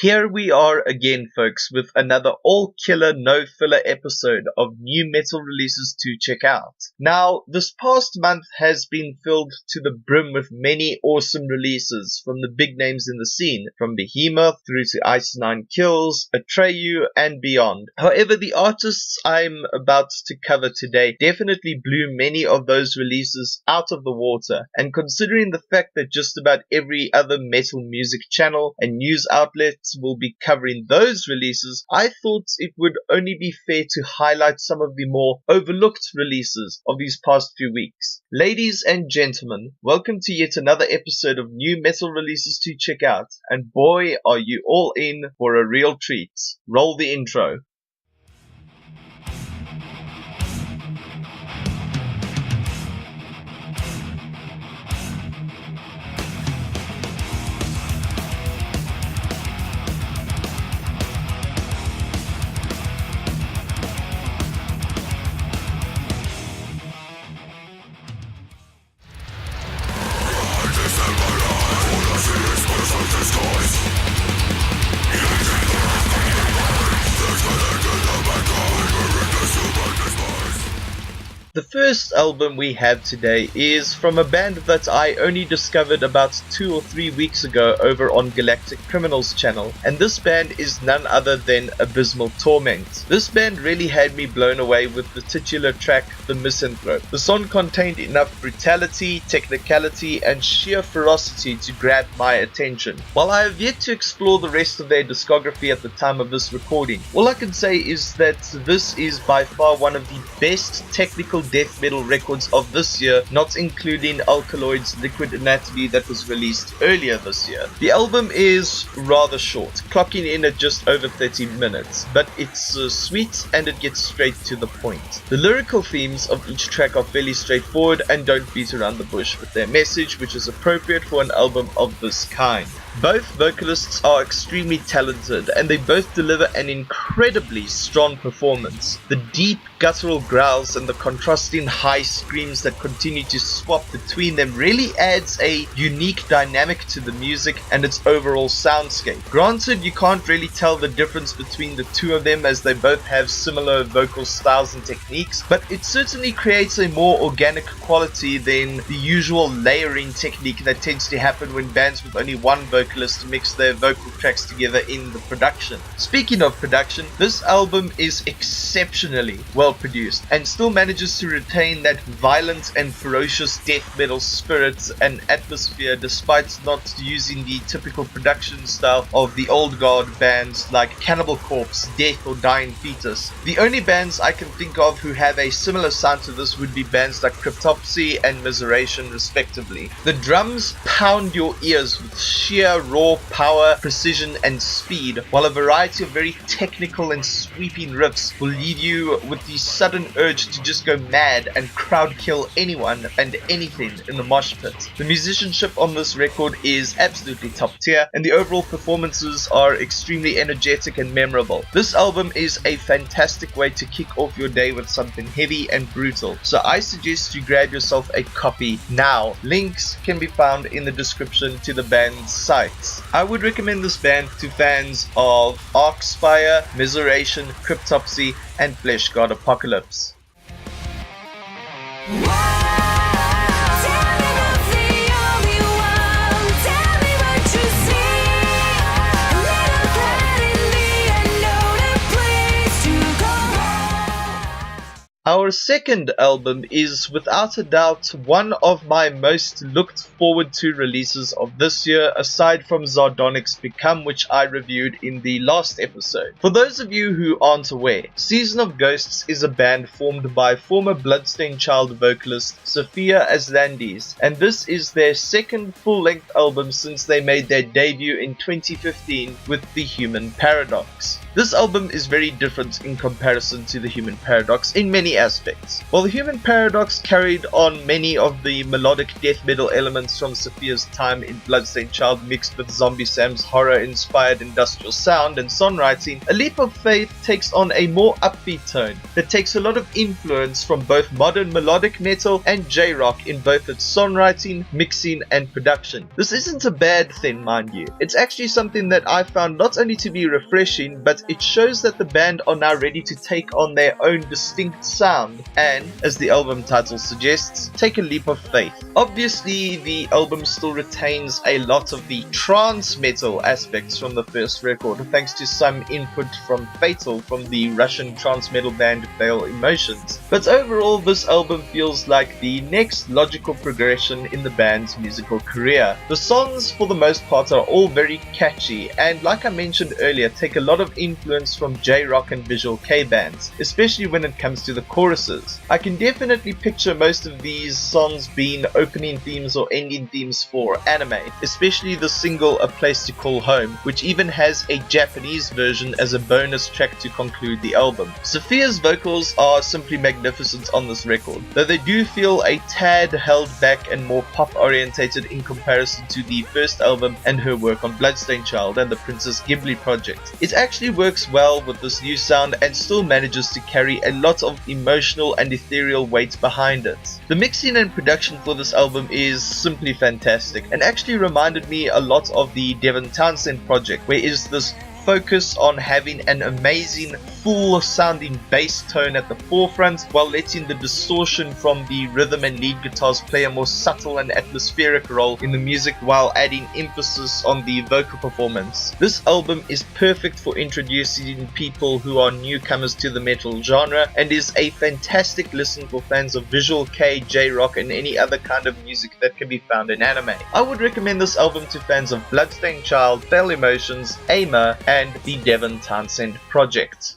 Here we are again, folks, with another all-killer, no-filler episode of new metal releases to check out. Now, this past month has been filled to the brim with many awesome releases from the big names in the scene, from Behemoth through to Ice Nine Kills, Atreyu, and beyond. However, the artists I'm about to cover today definitely blew many of those releases out of the water, and considering the fact that just about every other metal music channel and news outlet will be covering those releases, I thought it would only be fair to highlight some of the more overlooked releases of these past few weeks. Ladies and gentlemen, welcome to yet another episode of new metal releases to check out, and boy are you all in for a real treat. Roll the intro. The first album we have today is from a band that I only discovered about 2 or 3 weeks ago over on Galactic Criminals channel, and this band is none other than Abysmal Torment. This band really had me blown away with the titular track, The Misanthrope. The song contained enough brutality, technicality, and sheer ferocity to grab my attention. While I have yet to explore the rest of their discography at the time of this recording, all I can say is that this is by far one of the best technical death metal records of this year, not including Alkaloid's Liquid Anatomy that was released earlier this year. The album is rather short, clocking in at just over 30 minutes, but it's sweet and it gets straight to the point. The lyrical themes of each track are fairly straightforward and don't beat around the bush with their message, which is appropriate for an album of this kind. Both vocalists are extremely talented and they both deliver an incredibly strong performance. The deep guttural growls and the contrasting high screams that continue to swap between them really adds a unique dynamic to the music and its overall soundscape. Granted, you can't really tell the difference between the two of them as they both have similar vocal styles and techniques, but it certainly creates a more organic quality than the usual layering technique that tends to happen when bands with only one vocalist mix their vocal tracks together in the production. Speaking of production, this album is exceptionally well produced and still manages to retain that violent and ferocious death metal spirit and atmosphere despite not using the typical production style of the old guard bands like Cannibal Corpse, Death or Dying Fetus. The only bands I can think of who have a similar sound to this would be bands like Cryptopsy and Miseration respectively. The drums pound your ears with sheer raw power, precision and speed, while a variety of very technical and sweeping riffs will leave you with the sudden urge to just go mad and crowd kill anyone and anything in the mosh pit. The musicianship on this record is absolutely top tier and the overall performances are extremely energetic and memorable. This album is a fantastic way to kick off your day with something heavy and brutal, so I suggest you grab yourself a copy now. Links can be found in the description to the band's sites. I would recommend this band to fans of Arcspire, Miseration, Cryptopsy and Flesh God Apocalypse. Our second album is without a doubt one of my most looked forward to releases of this year, aside from Zardonic's Become, which I reviewed in the last episode. For those of you who aren't aware, Season of Ghosts is a band formed by former Bloodstained Child vocalist Sophia Aslandes, and this is their second full-length album since they made their debut in 2015 with The Human Paradox. This album is very different in comparison to The Human Paradox in many many aspects. While the Human Paradox carried on many of the melodic death metal elements from Sophia's time in Bloodstained Child mixed with Zombie Sam's horror-inspired industrial sound and songwriting, A Leap of Faith takes on a more upbeat tone that takes a lot of influence from both modern melodic metal and J-rock in both its songwriting, mixing, and production. This isn't a bad thing, mind you. It's actually something that I found not only to be refreshing, but it shows that the band are now ready to take on their own distinct sound and, as the album title suggests, take a leap of faith. Obviously, the album still retains a lot of the trance metal aspects from the first record, thanks to some input from Fatal from the Russian trance metal band Veil Emotions. But overall, this album feels like the next logical progression in the band's musical career. The songs, for the most part, are all very catchy and, like I mentioned earlier, take a lot of influence from J-rock and visual K bands, especially when it comes to the choruses. I can definitely picture most of these songs being opening themes or ending themes for anime, especially the single A Place to Call Home, which even has a Japanese version as a bonus track to conclude the album. Sophia's vocals are simply magnificent on this record, though they do feel a tad held back and more pop orientated in comparison to the first album and her work on Bloodstained Child and the Princess Ghibli project. It actually works well with this new sound and still manages to carry a lot of emotional and ethereal weight behind it. The mixing and production for this album is simply fantastic and actually reminded me a lot of the Devon Townsend project, where is this focus on having an amazing full sounding bass tone at the forefront while letting the distortion from the rhythm and lead guitars play a more subtle and atmospheric role in the music while adding emphasis on the vocal performance. This album is perfect for introducing people who are newcomers to the metal genre and is a fantastic listen for fans of visual K, J-rock and any other kind of music that can be found in anime. I would recommend this album to fans of Bloodstained Child, Veil Emotions, Aimer, and the Devon Townsend project.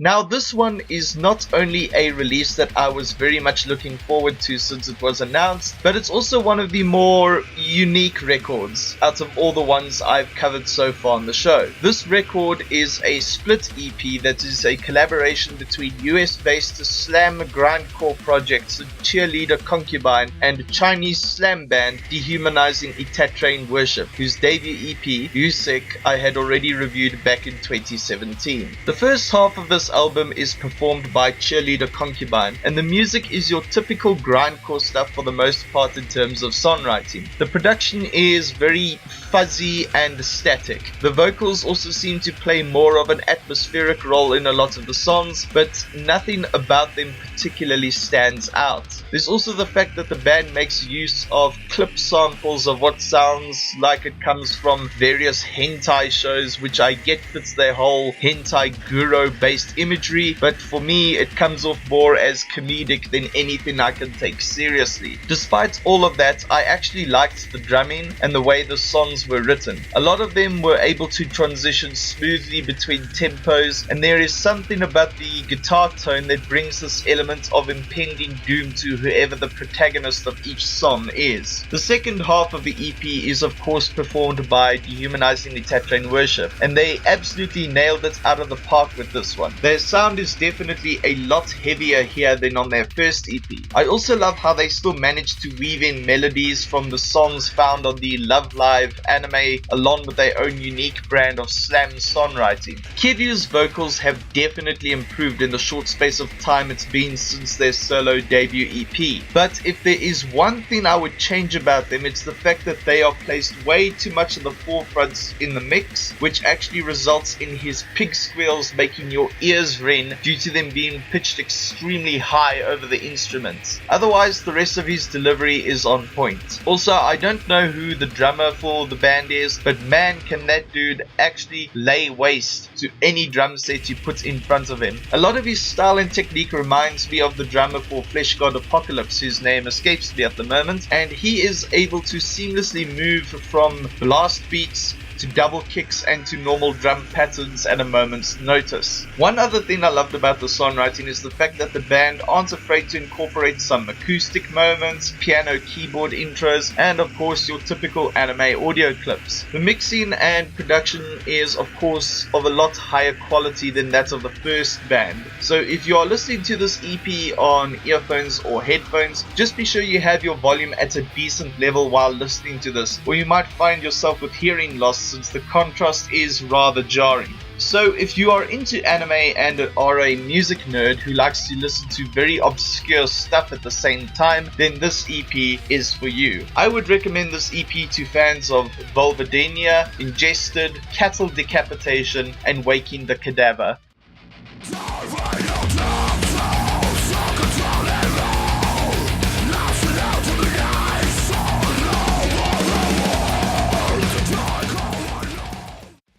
Now this one is not only a release that I was very much looking forward to since it was announced, but it's also one of the more unique records out of all the ones I've covered so far on the show. This record is a split EP that is a collaboration between US-based slam grindcore projects Cheerleader Concubine and Chinese slam band Dehumanizing Itatrain Worship, whose debut EP, Yusek, I had already reviewed back in 2017. The first half of this album is performed by Cheerleader Concubine, and the music is your typical grindcore stuff for the most part in terms of songwriting. The production is very fuzzy and static. The vocals also seem to play more of an atmospheric role in a lot of the songs, but nothing about them particularly stands out. There's also the fact that the band makes use of clip samples of what sounds like it comes from various hentai shows, which I get fits their whole hentai guru based imagery, but for me it comes off more as comedic than anything I can take seriously. Despite all of that, I actually liked the drumming and the way the songs were written. A lot of them were able to transition smoothly between tempos, and there is something about the guitar tone that brings this element of impending doom to whoever the protagonist of each song is. The second half of the EP is of course performed by Dehumanizing Itatrain Worship, and they absolutely nailed it out of the park with this one. Their sound is definitely a lot heavier here than on their first EP. I also love how they still managed to weave in melodies from the songs found on the Love Live anime along with their own unique brand of slam songwriting. Kiryu's vocals have definitely improved in the short space of time it's been since their solo debut EP. But if there is one thing I would change about them, it's the fact that they are placed way too much in the forefront in the mix, which actually results in his pig squeals making your ears ring due to them being pitched extremely high over the instruments. Otherwise, the rest of his delivery is on point. Also, I don't know who the drummer for the band is, but man, can that dude actually lay waste to any drum set you put in front of him. A lot of his style and technique reminds me of the drummer for Flesh God Apocalypse, whose name escapes me at the moment, and he is able to seamlessly move from blast beats, to double kicks and to normal drum patterns at a moment's notice. One other thing I loved about the songwriting is the fact that the band aren't afraid to incorporate some acoustic moments, piano keyboard intros, and of course your typical anime audio clips. The mixing and production is of course of a lot higher quality than that of the first band. So if you are listening to this EP on earphones or headphones, just be sure you have your volume at a decent level while listening to this, or you might find yourself with hearing loss since the contrast is rather jarring. So if you are into anime and are a music nerd who likes to listen to very obscure stuff at the same time, then this EP is for you. I would recommend this EP to fans of Vulvodynia, Ingested, Cattle Decapitation, and Waking the Cadaver.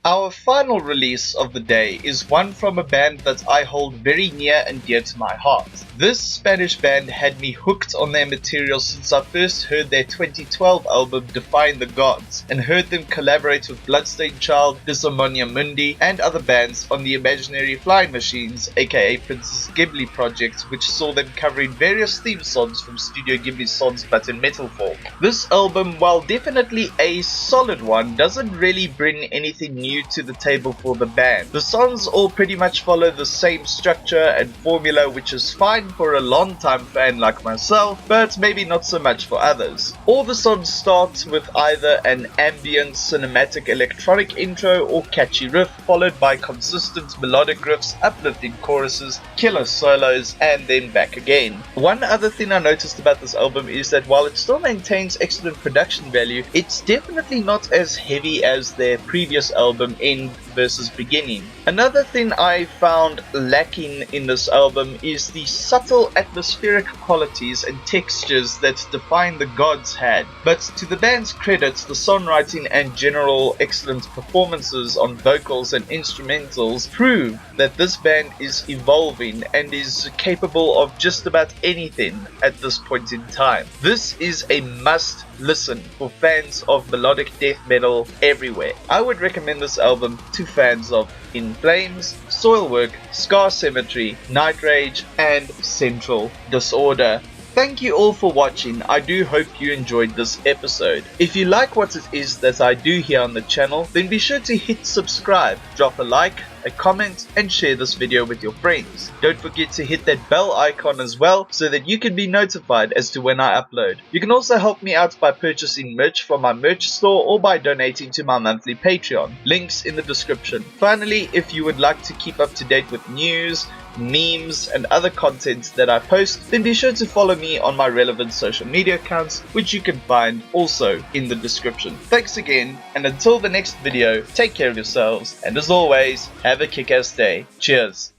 Our final release of the day is one from a band that I hold very near and dear to my heart. This Spanish band had me hooked on their material since I first heard their 2012 album Defying the Gods, and heard them collaborate with Bloodstained Child, Disharmonia Mundi, and other bands on the Imaginary Flying Machines aka Princess Ghibli project, which saw them covering various theme songs from Studio Ghibli's songs but in metal form. This album, while definitely a solid one, doesn't really bring anything new to the table for the band. The songs all pretty much follow the same structure and formula, which is fine for a long-time fan like myself, but maybe not so much for others. All the songs start with either an ambient cinematic electronic intro or catchy riff, followed by consistent melodic riffs, uplifting choruses, killer solos, and then back again. One other thing I noticed about this album is that while it still maintains excellent production value, it's definitely not as heavy as their previous album End versus Beginning. Another thing I found lacking in this album is the subtle atmospheric qualities and textures that Defying the Gods had. But to the band's credit, the songwriting and general excellent performances on vocals and instrumentals prove that this band is evolving and is capable of just about anything at this point in time. This is a must listen for fans of melodic death metal everywhere. I would recommend this album to fans of In Flames, Soilwork, Scar Cemetery, Night Rage, and Central Disorder. Thank you all for watching. I do hope you enjoyed this episode. If you like what it is that I do here on the channel, then be sure to hit subscribe, drop a like, a comment, and share this video with your friends. Don't forget to hit that bell icon as well so that you can be notified as to when I upload. You can also help me out by purchasing merch from my merch store or by donating to my monthly Patreon. Links in the description. Finally, if you would like to keep up to date with news, memes, and other content that I post, then be sure to follow me on my relevant social media accounts, which you can find also in the description. Thanks again, and until the next video, take care of yourselves, and as always, have a kick-ass day. Cheers.